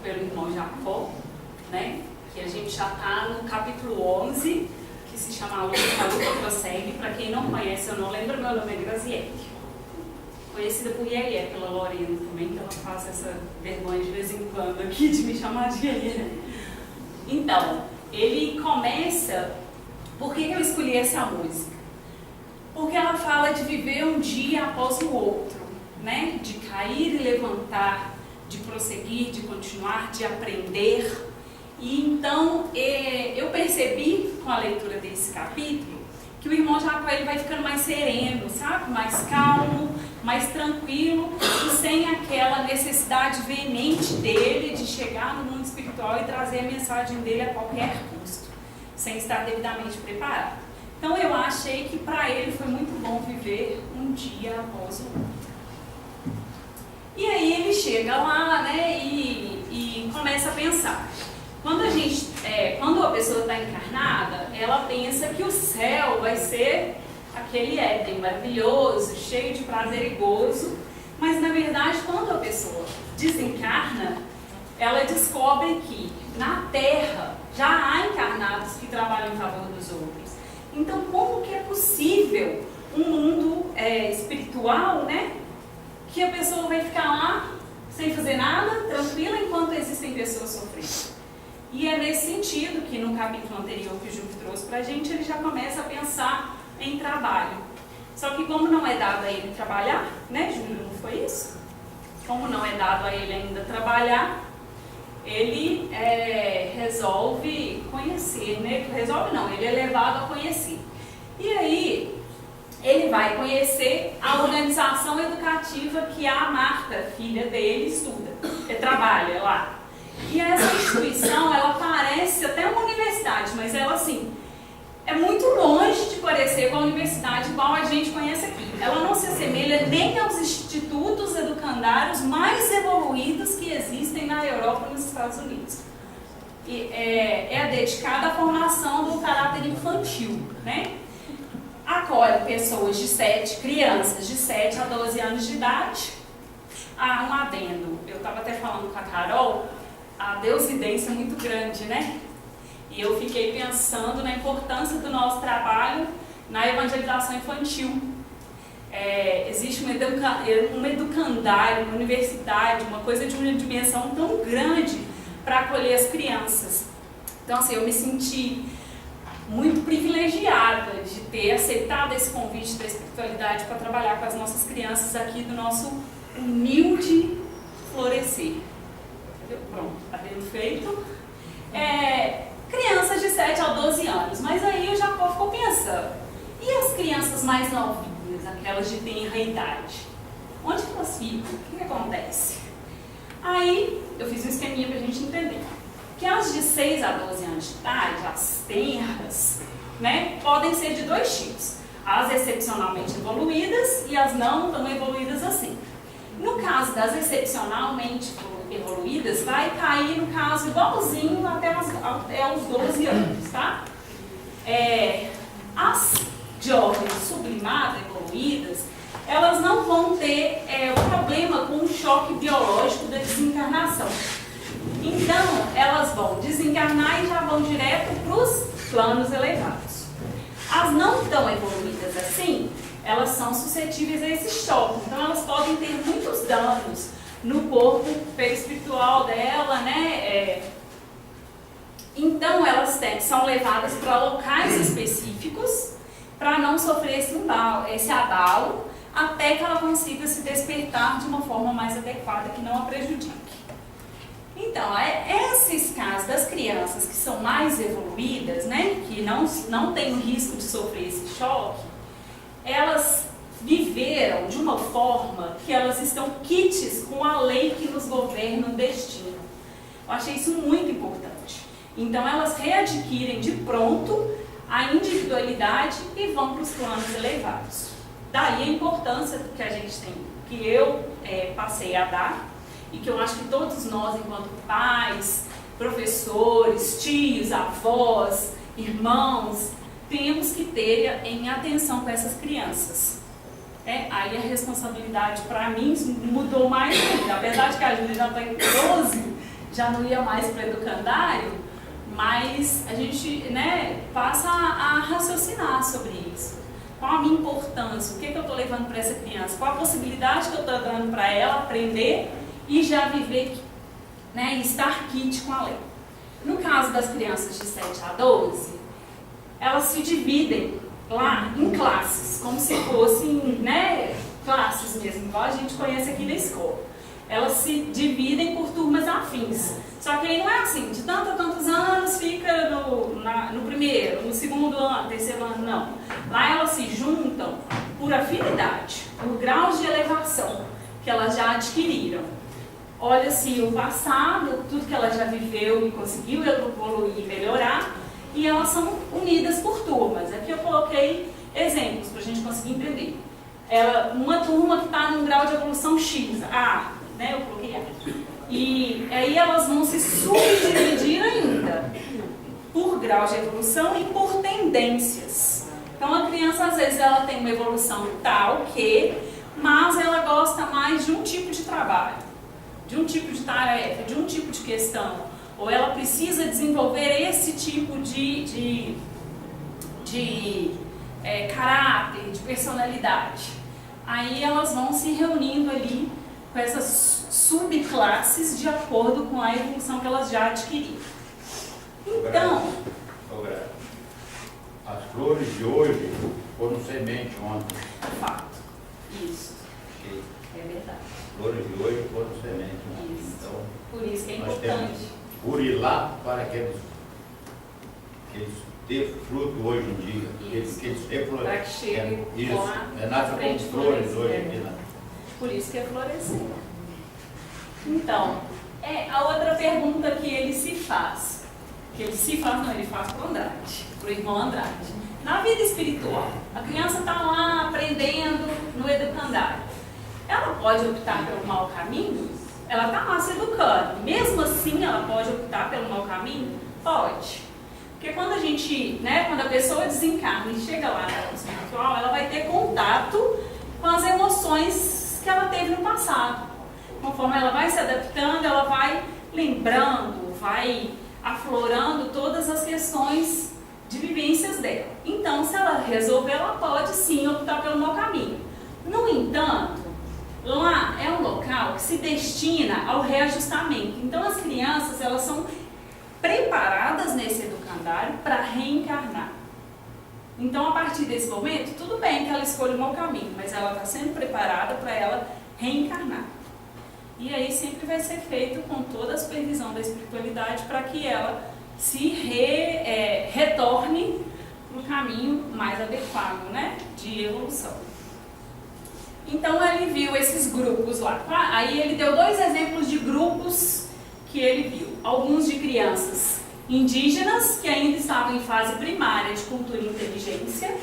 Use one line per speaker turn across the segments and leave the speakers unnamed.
pelo irmão Jacó, né? Que a gente já está no capítulo 11, que se chama A Luta Prossegue. Para quem não conhece, eu não lembro, meu nome é Graziele. Conhecida por Yeye pela Lorena também, que ela faz essa vergonha de vez em quando aqui de me chamar de Yeye. Então, ele começa... Por que eu escolhi essa música? Porque ela fala de viver um dia após o outro, né? De cair e levantar, de prosseguir, de continuar, de aprender. E então, eu percebi com a leitura desse capítulo que o irmão Jacó ele vai ficando mais sereno, sabe? Mais calmo, mais tranquilo e sem aquela necessidade veemente dele de chegar no mundo espiritual e trazer a mensagem dele a qualquer custo, sem estar devidamente preparado. Então eu achei que para ele foi muito bom viver um dia após o outro. E aí ele chega lá, né, e começa a pensar. Quando a pessoa está encarnada, ela pensa que o céu vai ser aquele Éden maravilhoso, cheio de prazer e gozo, mas na verdade quando a pessoa desencarna, ela descobre que na Terra já há encarnados que trabalham em favor dos outros. Então como que é possível um mundo espiritual, né, que a pessoa vai ficar lá sem fazer nada, tranquila, enquanto existem pessoas sofrendo? E é nesse sentido que no capítulo anterior que o Júlio trouxe para a gente, ele já começa a pensar em trabalho. Só que como não é dado a ele trabalhar, né, Júlio, não foi isso? Como não é dado a ele ainda trabalhar, ele resolve conhecer, né? Resolve não, ele é levado a conhecer. E aí, ele vai conhecer a organização educativa que a Marta, filha dele, estuda, trabalha lá. E essa instituição, ela parece até uma universidade, mas ela, assim, é muito longe de parecer com a universidade igual a gente conhece aqui. Ela não se assemelha nem aos institutos educandários mais evoluídos que existem na Europa e nos Estados Unidos. E é dedicada à formação do caráter infantil, né? Acolhe pessoas crianças de 7 a 12 anos de idade. Ah, um adendo. Eu estava até falando com a Carol, a deusidência é muito grande, né? E eu fiquei pensando na importância do nosso trabalho na evangelização infantil. Existe um educandário, uma universidade, uma coisa de uma dimensão tão grande para acolher as crianças. Então, assim, eu me senti muito privilegiada de ter aceitado esse convite da espiritualidade para trabalhar com as nossas crianças aqui do nosso humilde florescer. Pronto, adendo feito. Crianças de 7 a 12 anos, mas aí o Jacó ficou pensando, e as crianças mais novinhas, aquelas de tenra idade? Onde que elas ficam? O que acontece? Aí eu fiz um esqueminha para a gente entender. Que as de 6 a 12 anos de idade, as tenras, né, podem ser de dois tipos. As excepcionalmente evoluídas e as não tão evoluídas assim. No caso das excepcionalmente evoluídas, vai cair no caso igualzinho até os 12 anos, tá? As de ordem sublimada, evoluídas, elas não vão ter o problema com o choque biológico da desencarnação. Então, elas vão desencarnar e já vão direto para os planos elevados. As não tão evoluídas assim, elas são suscetíveis a esse choque. Então, elas podem ter muitos danos no corpo perispiritual dela, né? Então, elas são levadas para locais específicos para não sofrer esse abalo, até que ela consiga se despertar de uma forma mais adequada, que não a prejudique. Então, esses casos das crianças que são mais evoluídas, né, que não têm o risco de sofrer esse choque, elas viveram de uma forma que elas estão quites com a lei que nos governa o destino. Eu achei isso muito importante. Então, elas readquirem de pronto a individualidade e vão para os planos elevados. Daí a importância que a gente tem, que eu passei a dar, e que eu acho que todos nós, enquanto pais, professores, tios, avós, irmãos, temos que ter em atenção com essas crianças. Aí a responsabilidade para mim mudou mais ainda. Apesar de que a Júlia já está em 12, já não ia mais para o educandário, mas a gente, né, passa a raciocinar sobre isso. Qual a minha importância? O que eu estou levando para essa criança? Qual a possibilidade que eu estou dando para ela aprender e já viver, né, e estar quite com a lei? No caso das crianças de 7 a 12, elas se dividem lá em classes, como se fossem, né, classes mesmo, igual a gente conhece aqui na escola. Elas se dividem por turmas afins. Só que aí não é assim, de tanto a tantos anos fica no primeiro, no segundo ano, terceiro ano, não. Lá elas se juntam por afinidade, por graus de elevação que elas já adquiriram. Olha-se o passado, tudo que ela já viveu e conseguiu evoluir e melhorar, e elas são unidas por turmas. Aqui eu coloquei exemplos para a gente conseguir entender. Uma turma que está num grau de evolução X, A, né, eu coloquei A. E aí elas vão se subdividir ainda por grau de evolução e por tendências. Então a criança às vezes ela tem uma evolução tal que, mas ela gosta mais de um tipo de trabalho, de um tipo de tarefa, de um tipo de questão, ou ela precisa desenvolver esse tipo de caráter, de personalidade. Aí elas vão se reunindo ali com essas subclasses de acordo com a evolução que elas já adquiriram. Então,
as flores de hoje foram semente ontem.
Fato. Isso. É verdade.
As flores de hoje foram semente ontem.
Isso.
Então,
por isso que é
nós
importante.
temos burilar para que eles dê fruto hoje em dia. Que eles refloresçam.
Para que chegue
nasce com flores hoje em dia.
Por isso que é florescer. Então, a outra pergunta que ele se faz. Ele faz para o Andrade, para o irmão Andrade. Na vida espiritual, a criança está lá aprendendo no educandário. Ela pode optar pelo mau caminho? Ela está lá se educando. Mesmo assim, ela pode optar pelo mau caminho? Pode. Porque quando a gente, né, quando a pessoa desencarna e chega lá na vida espiritual, ela vai ter contato com as emoções que ela teve no passado. Conforme ela vai se adaptando, ela vai lembrando, vai aflorando todas as questões de vivências dela. Então, se ela resolver, ela pode sim optar pelo mau caminho. No entanto, lá é um local que se destina ao reajustamento. Então, as crianças, elas são preparadas nesse educandário para reencarnar. Então, a partir desse momento, tudo bem que ela escolha o mau caminho, mas ela está sendo preparada para ela reencarnar. E aí sempre vai ser feito com toda a supervisão da espiritualidade para que ela se retorne para o caminho mais adequado, né, de evolução. Então ele viu esses grupos lá. Aí ele deu 2 exemplos de grupos que ele viu. Alguns de crianças indígenas, que ainda estavam em fase primária de cultura e inteligência,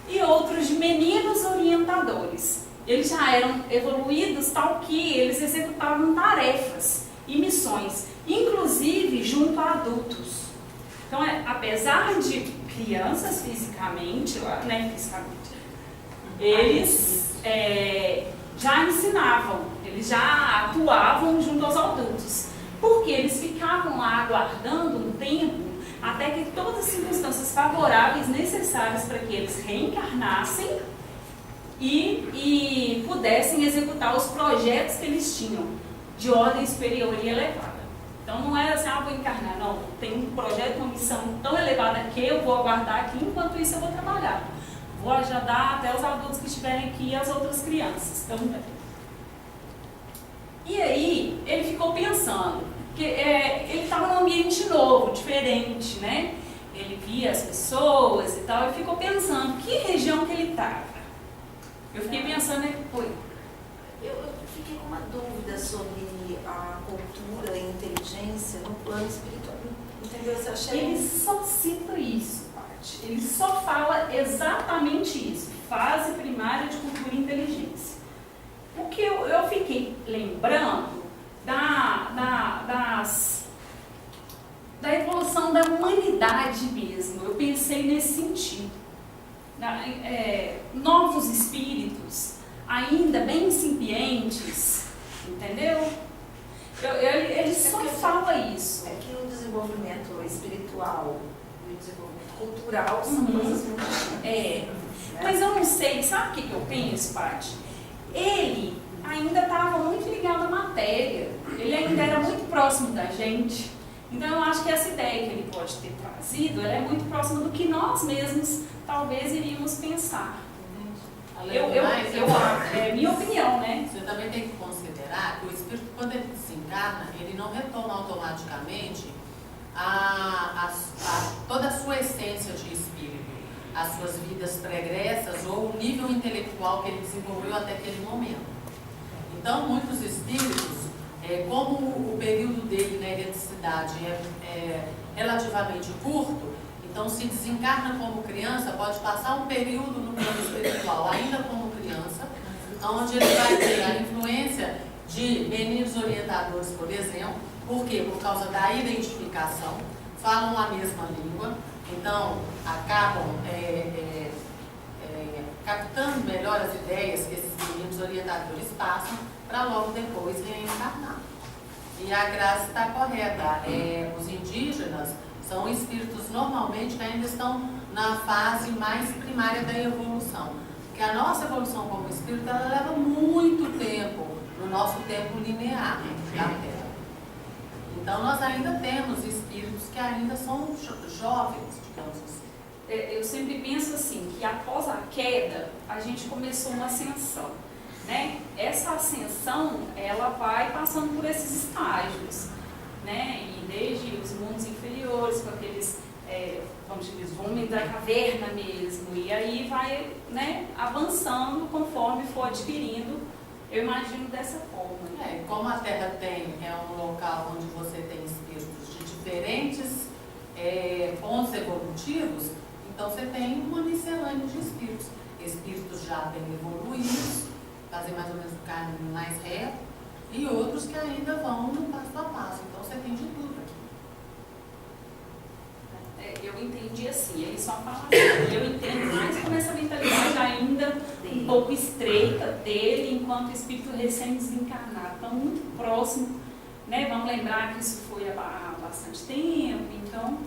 e outros de meninos orientadores. Eles já eram evoluídos tal que eles executavam tarefas e missões, inclusive junto a adultos. Então, apesar de crianças fisicamente, eles já ensinavam, eles já atuavam junto aos adultos, porque eles ficavam lá aguardando um tempo até que todas as circunstâncias favoráveis necessárias para que eles reencarnassem e pudessem executar os projetos que eles tinham de ordem superior e elevada. Então não era assim, vou encarnar, não, tem um projeto, uma missão tão elevada que eu vou aguardar aqui, enquanto isso eu vou trabalhar. Vou ajudar até os adultos que estiverem aqui e as outras crianças também. E aí ele ficou pensando, que ele estava num ambiente novo, diferente, né? Ele via as pessoas e tal, e ficou pensando, que região que ele estava? Eu fiquei pensando,
Eu fiquei com uma dúvida sobre a cultura e inteligência no plano espiritual. Entendeu? Você acha
ele só cita isso, Paty. Ele só fala exatamente isso. Fase primária de cultura e inteligência. O que eu fiquei lembrando da evolução da humanidade mesmo. Eu pensei nesse sentido. Novos espíritos, ainda bem incipientes, entendeu? Ele só fala isso.
É que o desenvolvimento espiritual e o desenvolvimento cultural são coisas muito diferentes.
Né? Mas eu não sei, sabe o que eu penso, Paty? Ele ainda estava muito ligado à matéria, ele ainda era muito próximo da gente. Então eu acho que essa ideia que ele pode ter trazido, ela é muito próxima do que nós mesmos talvez iríamos pensar. É minha opinião, né?
Você também tem que considerar que o espírito, quando ele desencarna, ele não retoma automaticamente toda a sua essência de espírito, as suas vidas pregressas ou o nível intelectual que ele desenvolveu até aquele momento. Então, muitos espíritos, como o período dele na erreticidade é relativamente curto, então se desencarna como criança, pode passar um período no plano espiritual, ainda como criança, onde ele vai ter a influência de meninos orientadores, por exemplo. Por quê? Por causa da identificação, falam a mesma língua, então acabam captando melhor as ideias que esses meninos orientadores passam para logo depois reencarnar. E a Graça está correta. Os indígenas são espíritos normalmente que ainda estão na fase mais primária da evolução. Porque a nossa evolução como espírito, ela leva muito tempo no nosso tempo linear da Terra. Então nós ainda temos espíritos que ainda são jovens, digamos assim.
Eu sempre penso assim, que após a queda, a gente começou uma ascensão, né? Essa ascensão, ela vai passando por esses estágios, né? E desde os mundos inferiores, com aqueles, vamos dizer, os homens da caverna mesmo, e aí vai, né, avançando conforme for adquirindo, eu imagino dessa forma.
Como a Terra é um local onde você tem espíritos de diferentes pontos evolutivos, então você tem uma miscelânea de espíritos. Espíritos já bem evoluídos, fazem mais ou menos o caminho mais reto, e outros que ainda vão no passo a passo. Então você tem de tudo aqui.
Eu entendi assim, ele só fala assim, eu entendo mais como essa mentalidade ainda um pouco estreita dele, enquanto espírito recém-desencarnado. Então, muito próximo, né? Vamos lembrar que isso foi há bastante tempo, então...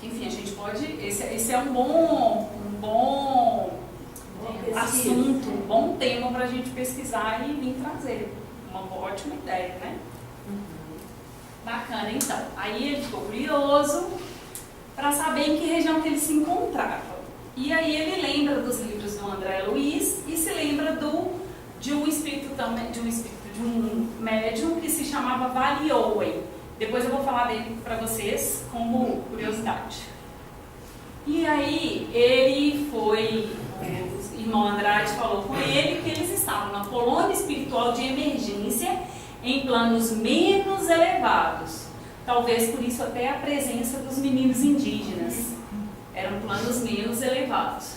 Enfim, a gente pode... Esse é um bom assunto, um bom tema para a gente pesquisar e vir trazer. Uma ótima ideia, né? Bacana, então. Aí ele ficou curioso para saber em que região que ele se encontrava. E aí ele lembra dos livros do André Luiz e se lembra de um médium que se chamava Vale Owen. Depois eu vou falar dele para vocês como curiosidade. E aí ele foi, o irmão Andrade falou com ele que eles estavam na colônia espiritual de emergência em planos menos elevados. Talvez por isso até a presença dos meninos indígenas. Eram planos menos elevados.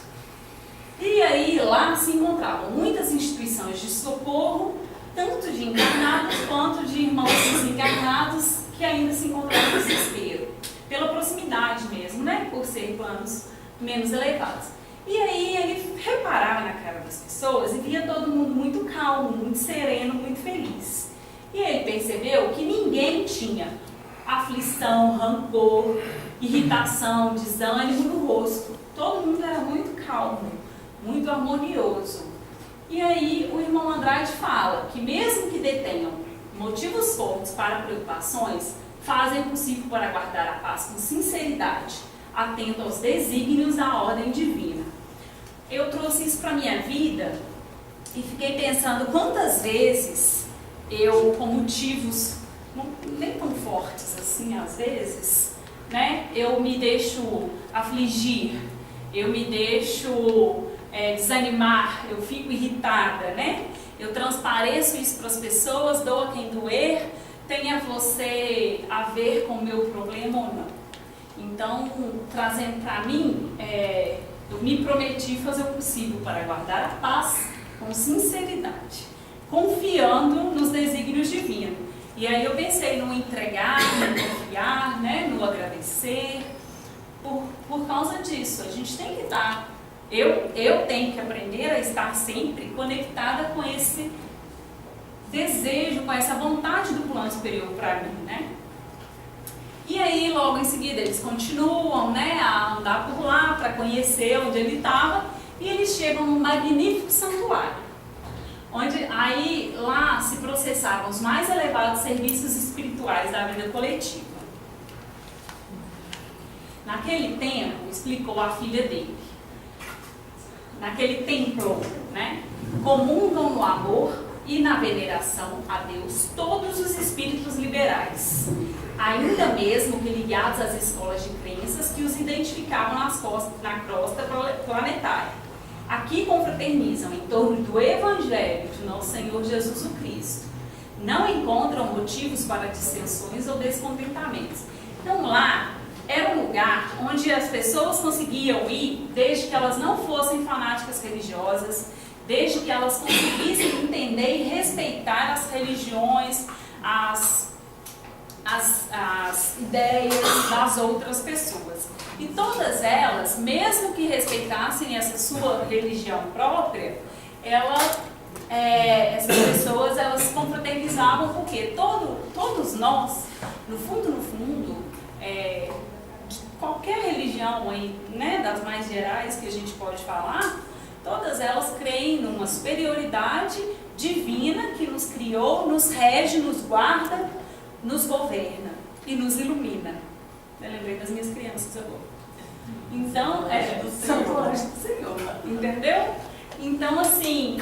E aí lá se encontravam muitas instituições de socorro, tanto de encarnados quanto de irmãos desencarnados que ainda se encontravam no desespero. Pela proximidade mesmo, né? Por ser planos menos elevados. E aí ele reparava na cara das pessoas e via todo mundo muito calmo, muito sereno, muito feliz. E ele percebeu que ninguém tinha aflição, rancor, irritação, desânimo no rosto. Todo mundo era muito calmo, muito harmonioso. E aí o irmão Andrade fala que mesmo que detenham motivos fortes para preocupações, fazem o possível para guardar a paz com sinceridade, atento aos desígnios da ordem divina. Eu trouxe isso para a minha vida e fiquei pensando quantas vezes eu, com motivos nem tão fortes assim às vezes, né, eu me deixo afligir, eu me deixo desanimar, eu fico irritada, né? Eu transpareço isso para as pessoas, dou a quem doer, tenha você a ver com o meu problema ou não. Então, trazendo para mim, eu me prometi fazer o possível para guardar a paz com sinceridade, confiando nos desígnios divinos. E aí eu pensei no entregar, no confiar, né, no agradecer, por causa disso. A gente tem que estar, eu tenho que aprender a estar sempre conectada com esse desejo, com essa vontade do plano superior para mim, né? E aí, logo em seguida, eles continuam, né, a andar por lá para conhecer onde ele estava, e eles chegam num magnífico santuário, onde aí lá se processavam os mais elevados serviços espirituais da vida coletiva. Naquele tempo, explicou a filha dele, naquele templo, né, comungam no amor e na veneração a Deus todos os espíritos liberais, ainda mesmo que ligados às escolas de crenças que os identificavam na crosta planetária. Aqui confraternizam em torno do Evangelho de nosso Senhor Jesus o Cristo. Não encontram motivos para dissensões ou descontentamentos. Então lá era um lugar onde as pessoas conseguiam ir desde que elas não fossem fanáticas religiosas, desde que elas conseguissem entender e respeitar as religiões, as ideias das outras pessoas. E todas elas, mesmo que respeitassem essa sua religião própria, essas pessoas, elas se confraternizavam, porque todos nós, no fundo, de qualquer religião aí, né, das mais gerais que a gente pode falar, todas elas creem numa superioridade divina que nos criou, nos rege, nos guarda, nos governa e nos ilumina. Eu lembrei das minhas crianças agora. Então, são glórias do Senhor, entendeu? Então, assim,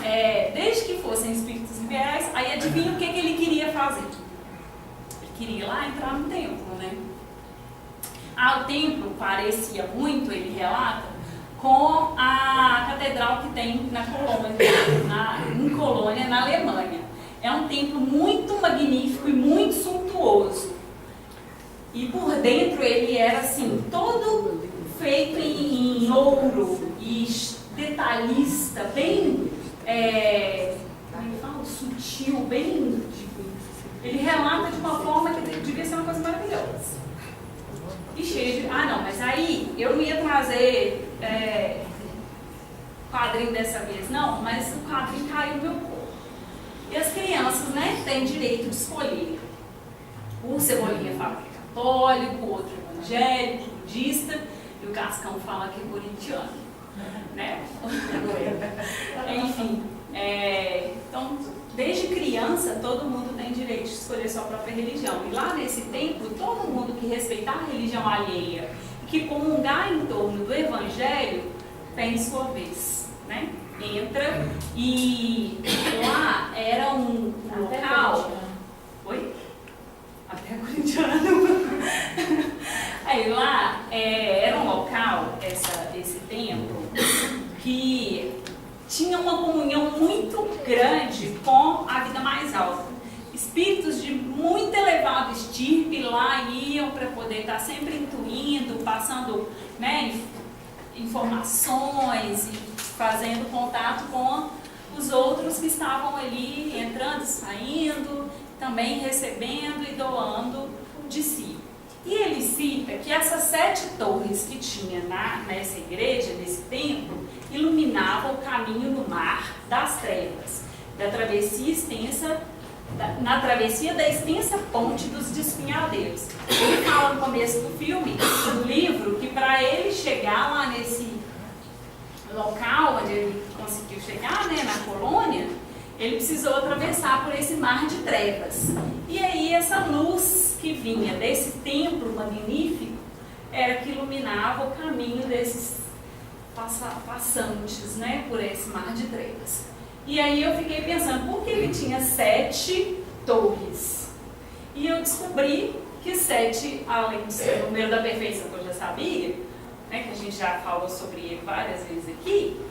desde que fossem espíritos liberais, aí adivinha o que ele queria fazer? Ele queria ir lá entrar no templo, né? O templo parecia muito, ele relata, com a catedral que tem em Colônia, na Alemanha. É um templo muito magnífico e muito suntuoso. E por dentro ele era assim, todo feito em ouro e detalhista, bem sutil, bem. Ele relata de uma forma que devia ser uma coisa maravilhosa. E cheio de. Mas aí eu não ia trazer quadrinho dessa vez, não, mas o quadrinho caiu no meu corpo. E as crianças, né, têm direito de escolher. O Cebolinha fala que é católico, o outro evangélico, budista, e o Cascão fala que é corintiano, né? Enfim, então, desde criança, todo mundo tem direito de escolher sua própria religião. E lá nesse templo, todo mundo que respeitar a religião alheia e que comungar em torno do evangelho, tem sua vez, né? Entra, e lá era um local. Oi? Até corintiano. Aí lá era um local, esse templo, que tinha uma comunhão muito grande com a vida mais alta. Espíritos de muito elevado estirpe lá iam para poder estar sempre intuindo, passando, né, informações e fazendo contato com os outros que estavam ali, entrando, saindo, também recebendo e doando de si. E ele cita que essas 7 torres que tinha nessa igreja, nesse templo, iluminavam o caminho no mar das trevas, na travessia da extensa ponte dos despenhadeiros. Ele fala no começo do filme, do livro, que para ele chegar lá nesse local onde ele conseguiu chegar, né, na colônia, ele precisou atravessar por esse mar de trevas. E aí essa luz que vinha desse templo magnífico era que iluminava o caminho desses passantes, né, por esse mar de trevas. E aí eu fiquei pensando, por que ele tinha 7 torres? E eu descobri que 7, além de ser o número da perfeição que eu já sabia, né, que a gente já falou sobre ele várias vezes aqui,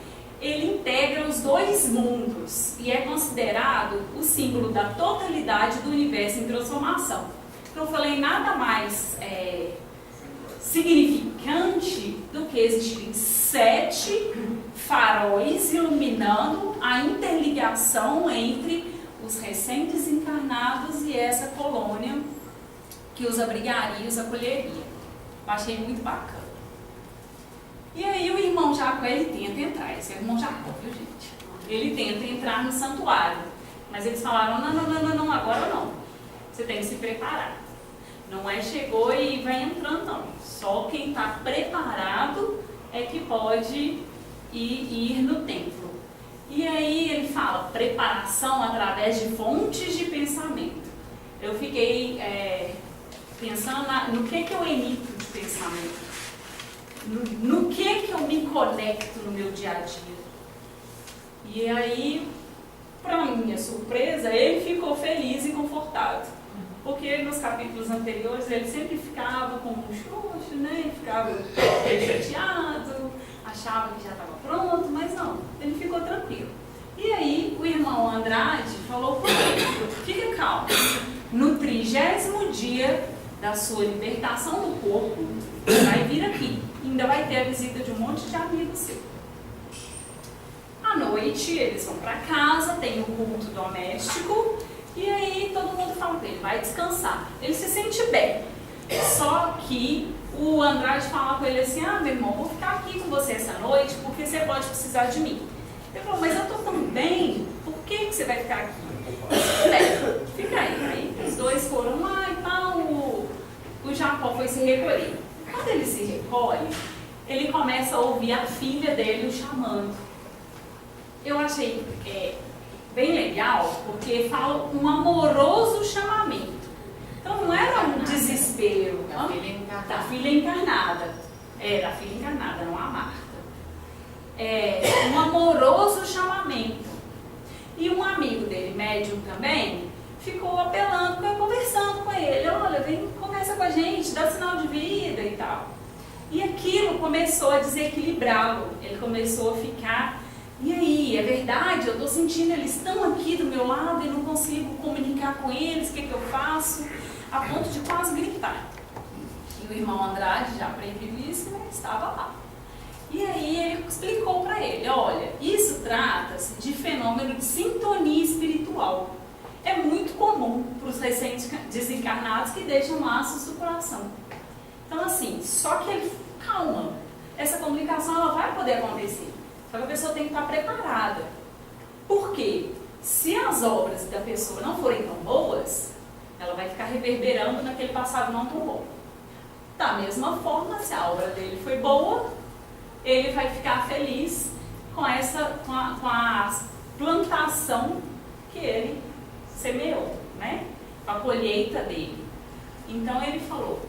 ele integra os 2 mundos e é considerado o símbolo da totalidade do universo em transformação. Então eu falei nada mais significante do que existirem 7 faróis iluminando a interligação entre os recém-desencarnados e essa colônia que os abrigaria e os acolheria. Eu achei muito bacana. E aí o irmão Jacó, ele tenta entrar, esse é o irmão Jacó, viu, gente? Ele tenta entrar no santuário, Mas eles falaram, não, agora não. Você tem que se preparar. Não é chegou e vai entrando, não. Só quem está preparado é que pode ir no templo. E aí ele fala, preparação através de fontes de pensamento. Eu fiquei pensando no que eu emito de pensamento. No que eu me conecto no meu dia a dia. E aí, para minha surpresa, ele ficou feliz e confortado. Porque nos capítulos anteriores ele sempre ficava com um xoxo, né? Ficava chateado, achava que já estava pronto, mas não, ele ficou tranquilo. E aí o irmão Andrade falou para ele, fica calmo, no 30º dia da sua libertação do corpo, vai vir aqui, ainda vai ter a visita de um monte de amigos seu. À noite eles vão para casa, tem o culto doméstico, e aí todo mundo fala para ele, vai descansar. Ele se sente bem, só que o Andrade fala com ele assim, meu irmão, vou ficar aqui com você essa noite, porque você pode precisar de mim. Ele falou, mas eu estou tão bem, por que você vai ficar aqui? Fica aí. Aí os dois foram lá e tal, o Jacó foi se recolher. Quando ele se recolhe, ele começa a ouvir a filha dele o chamando. Eu achei bem legal, porque fala um amoroso chamamento. Então não era um desespero. Da filha encarnada. Da filha encarnada, não a Marta. Um amoroso chamamento. E um amigo dele, médium também, ficou apelando, conversando com ele. Olha, vem, conversa com a gente, dá sinal de vida e tal. E aquilo começou a desequilibrá-lo. Ele começou a ficar, e aí, é verdade? Eu estou sentindo, eles estão aqui do meu lado e não consigo comunicar com eles, o que eu faço? A ponto de quase gritar. E o irmão Andrade, já previsto, estava lá. E aí ele explicou para ele, olha, isso trata-se de fenômeno de sintonia espiritual. É muito comum para os recentes desencarnados que deixam laços do coração. Então assim, só que ele, calma, essa comunicação ela vai poder acontecer. Só que a pessoa tem que estar preparada. Por quê? Se as obras da pessoa não forem tão boas, ela vai ficar reverberando naquele passado não tão bom. Da mesma forma, se a obra dele foi boa, ele vai ficar feliz com a plantação que ele semeou, né? Com a colheita dele. Então ele falou,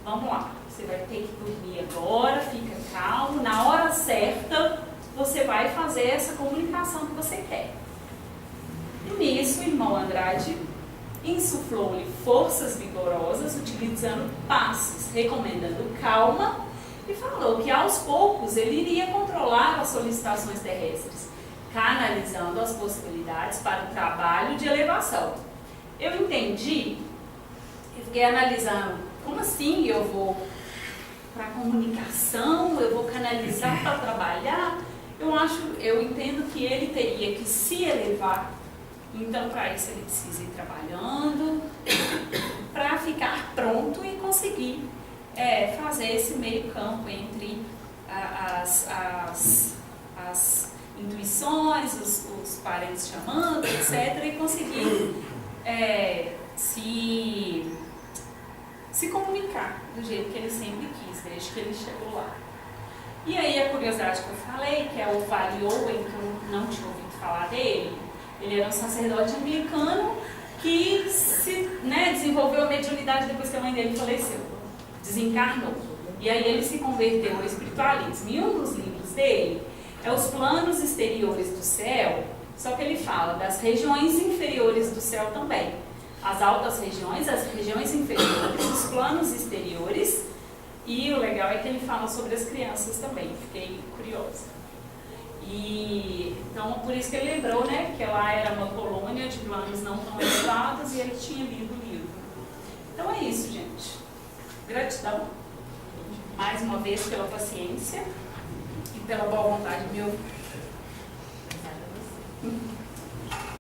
vamos lá, você vai ter que dormir agora, fica calmo, na hora certa você vai fazer essa comunicação que você quer. E nisso o irmão Andrade insuflou-lhe forças vigorosas, utilizando passes, recomendando calma, e falou que aos poucos ele iria controlar as solicitações terrestres, canalizando as possibilidades para o trabalho de elevação. Eu entendi, eu fiquei analisando, como assim eu vou para a comunicação, eu vou canalizar para trabalhar? Eu entendo que ele teria que se elevar, então para isso ele precisa ir trabalhando, para ficar pronto e conseguir fazer esse meio campo entre as intuições, os parentes chamando, etc., e conseguir se comunicar do jeito que ele sempre quis, desde que ele chegou lá. E aí a curiosidade que eu falei, que é o Vale Owen, que eu não tinha ouvido falar dele, ele era um sacerdote anglicano que desenvolveu a mediunidade depois que a mãe dele faleceu, desencarnou. E aí ele se converteu ao espiritualismo. E um dos livros dele é Os Planos Exteriores do Céu, só que ele fala das regiões inferiores do céu também. As altas regiões, as regiões inferiores, os planos exteriores, e o legal é que ele fala sobre as crianças também, fiquei curiosa. E então por isso que ele lembrou, né, que lá era uma colônia de planos não tão elevados e ele tinha lido o livro. Então é isso, gente. Gratidão, mais uma vez, pela paciência e pela boa vontade de me ouvir.